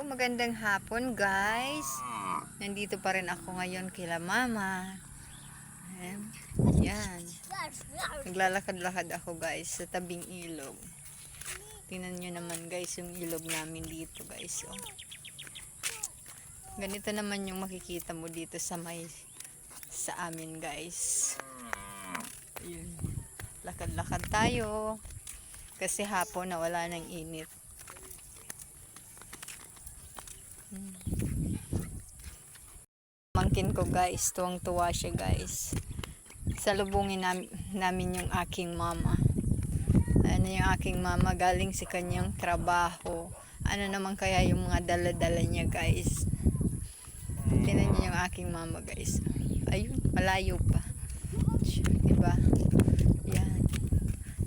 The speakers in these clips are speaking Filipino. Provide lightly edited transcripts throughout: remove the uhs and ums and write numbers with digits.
Magandang hapon guys. Nandito pa rin ako ngayon kila mama. Yan. Naglalakad-lakad ako guys sa tabing ilog. Tingnan nyo naman guys yung ilog namin dito guys. Oh. Ganito naman yung makikita mo dito sa amin guys. Ayun. Lakad-lakad tayo. Kasi hapon na wala ng init. Mangkin ko guys, tuwang-tuwa siya guys. Salubungin namin yung aking mama. Ano yung aking mama, galing sa kanyang trabaho. Ano naman kaya yung mga dala-dala niya guys. Tingnan niyo yung aking mama guys. Ayun, malayo pa. Diba? Yan.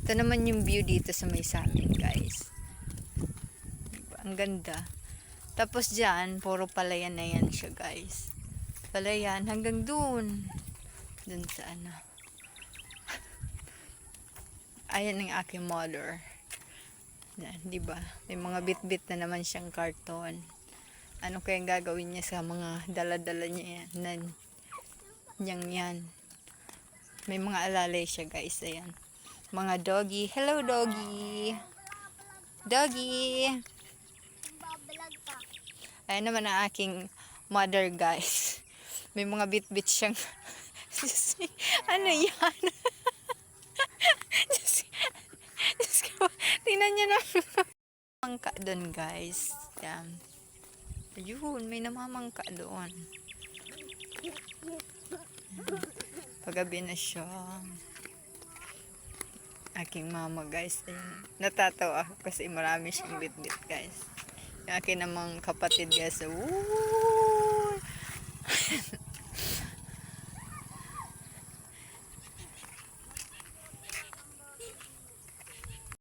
Ito naman yung view dito sa may samin guys. Diba? Ang ganda. Tapos dyan, puro palayan na yan siya guys. Palayan hanggang dun. Dun sa ano. Ayan ang aking mother. Yan, diba? May mga bit-bit na naman siyang karton. Ano kayang gagawin niya sa mga dala-dala niya yan? Yan. May mga alalay siya guys. Ayan. Mga doggy. Hello doggy. Doggy. Ayan naman ang aking mother guys. May mga bit-bit siyang ano yan? Tingnan niyo na. Mangka doon guys. Yan. Ayun, may namamangka doon. Paggabi na siya. Aking mama guys. Ayun. Natatawa ako kasi marami siyang bit-bit guys. Yung akin namang kapatid guys.